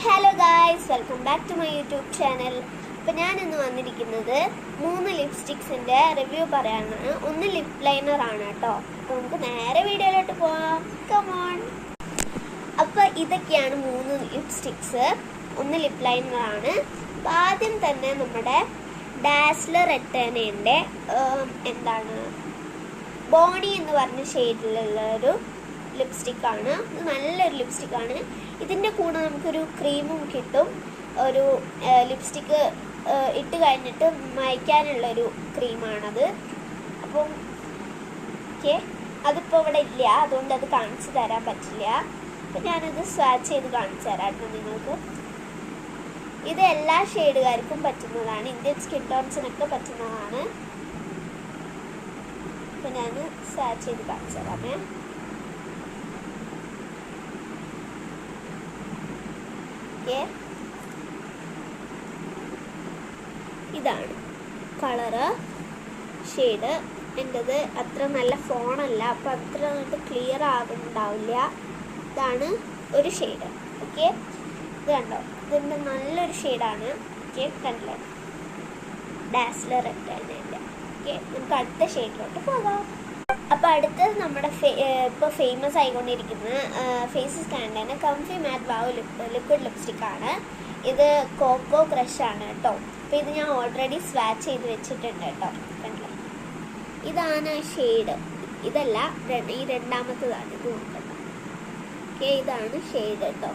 Hello guys, welcome back to my YouTube channel. അപ്പോൾ ഞാനിന്ന് വന്നിരിക്കുന്നത് 3 ലിപ്സ്റ്റിക്സിൻ്റെ റിവ്യൂ പറയാനാണ്. ഒന്ന് ലിപ് ലൈനറാണ് കേട്ടോ. അപ്പോൾ നമുക്ക് നേരെ വീഡിയോയിലോട്ട് പോവാം. കമോൺ. അപ്പോൾ ഇതൊക്കെയാണ് 3 ലിപ്സ്റ്റിക്സ്. ഒന്ന് ലിപ് ലൈനറാണ്. അപ്പോൾ ആദ്യം തന്നെ നമ്മുടെ ഡാസ്ലർ എത്തേനേൻ്റെ ബോണി എന്ന് പറഞ്ഞ ഷെയ്ഡിലുള്ളൊരു ലിപ്സ്റ്റിക്കാണ്. ഇത് നല്ലൊരു ലിപ്സ്റ്റിക്കാണ്. ഇതിൻ്റെ കൂടെ നമുക്കൊരു ക്രീമും കിട്ടും. ഒരു ലിപ്സ്റ്റിക്ക് ഇട്ട് കഴിഞ്ഞിട്ട് മായ്ക്കാനുള്ളൊരു ക്രീമാണത്. അപ്പം അതിപ്പോൾ ഇവിടെ ഇല്ല, അതുകൊണ്ട് അത് കാണിച്ചു തരാൻ പറ്റില്ല. അപ്പം ഞാനത് സ്വാച്ച് ചെയ്ത് കാണിച്ചു തരാമായിരുന്നു നിങ്ങൾക്ക്. ഇത് എല്ലാ ഷെയ്ഡുകാർക്കും പറ്റുന്നതാണ്. ഇന്ത്യൻ സ്കിൻ ടോൺസിനൊക്കെ പറ്റുന്നതാണ്. അപ്പം ഞാൻ സ്വാച്ച് ചെയ്ത് കാണിച്ചു തരാമേ. ഇതാണ് കളറ് ഷെയ്ഡ്. എൻ്റെത് അത്ര നല്ല ഫോണല്ല, അപ്പം അത്ര കണ്ട് ക്ലിയർ ആകുന്നുണ്ടാവില്ല. ഇതാണ് ഒരു ഷെയ്ഡ്. ഓക്കെ, ഇത് കണ്ടോ, ഇതിൻ്റെ നല്ലൊരു ഷെയ്ഡാണ്. ഓക്കെ, കണ്ടില്ലേ, ഡാസ്ലർ എത്തേൻ്റെ. ഓക്കെ, നമുക്ക് അടുത്ത ഷെയ്ഡിലോട്ട് പോകാം. അപ്പോൾ അടുത്തത് നമ്മുടെ ഇപ്പോൾ ഫേമസ് ആയിക്കൊണ്ടിരിക്കുന്ന ഫേസ് സ്റ്റാൻഡിന് കംഫി മാറ്റ് വാവ് ലിക്വിഡ് ലിപ്സ്റ്റിക്കാണ്. ഇത് കോക്കോ ക്രഷ് ആണ് കേട്ടോ. അപ്പോൾ ഇത് ഞാൻ ഓൾറെഡി സ്വാച്ച് ചെയ്ത് വെച്ചിട്ടുണ്ട് കേട്ടോ. കണ്ടില്ലേ, ഇതാണ് ഷെയ്ഡ്. ഇതല്ല, ഈ രണ്ടാമത്തതാണ്. ഇത് നോക്കണ്ട. ഓക്കെ, ഇതാണ് ഷെയ്ഡ് കേട്ടോ.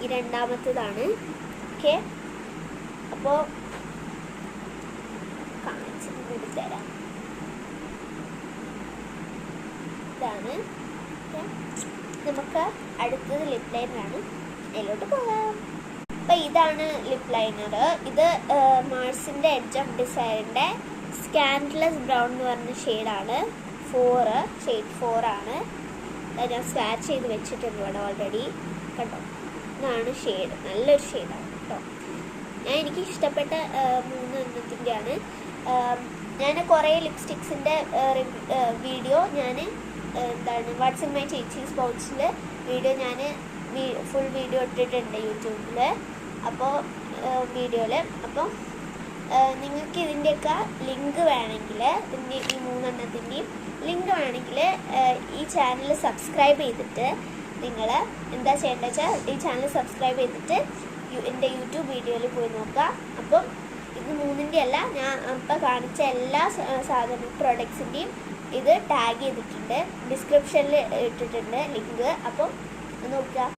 ഈ രണ്ടാമത്തതാണ്. ഓക്കെ, അപ്പോൾ കാണിച്ച് തരാം. ഇതാണ്. നമുക്ക് അടുത്തത് ലിപ് ലൈനറാണ്. അതിലോട്ട് പോകാം. അപ്പോൾ ഇതാണ് ലിപ് ലൈനർ. ഇത് മാർസിൻ്റെ എഡ്ജ് ഓഫ് ഡിസൈറിൻ്റെ സ്കാൻഡലസ് ബ്രൗൺ എന്ന് പറഞ്ഞ ഷെയ്ഡാണ്. ഷെയ്ഡ് 4 ആണ്. ഞാൻ സ്വാച്ച് ചെയ്ത് വെച്ചിട്ടുണ്ട് ഇവിടെ ഓൾറെഡി. കണ്ടോ, ഇതാണ് ഷെയ്ഡ്. നല്ലൊരു ഷെയ്ഡാണ് കേട്ടോ. എനിക്ക് ഇഷ്ടപ്പെട്ട 3 എണ്ണത്തിൻ്റെയാണ്. ഞാൻ കുറേ ലിപ്സ്റ്റിക്സിൻ്റെ വീഡിയോ വാട്സ് ഇൻ മൈ ചേച്ചീസ് പൗച്ചിൽ വീഡിയോ ഞാൻ ഫുൾ വീഡിയോ ഇട്ടിട്ടുണ്ട് യൂട്യൂബിൽ. അപ്പോൾ അപ്പോൾ നിങ്ങൾക്ക് ഇതിൻ്റെയൊക്കെ ലിങ്ക് വേണമെങ്കിൽ, ഈ 3 എണ്ണത്തിൻ്റെയും ലിങ്ക് വേണമെങ്കിൽ ഈ ചാനൽ സബ്സ്ക്രൈബ് ചെയ്തിട്ട് നിങ്ങൾ എന്താ ചെയ്യേണ്ടത് വെച്ചാൽ ഈ ചാനൽ സബ്സ്ക്രൈബ് ചെയ്തിട്ട് എൻ്റെ യൂട്യൂബ് വീഡിയോയിൽ പോയി നോക്കുക. അപ്പം ഇത് 3ൻ്റെ അല്ല, ഞാൻ ഇപ്പോൾ കാണിച്ച എല്ലാ പ്രോഡക്ട്സിൻ്റെയും ഇത് ടാഗ് ചെയ്തിട്ടുണ്ട്, ഡിസ്ക്രിപ്ഷനിൽ ഇട്ടിട്ടുണ്ട് ലിങ്ക്. അപ്പം നോക്കുക.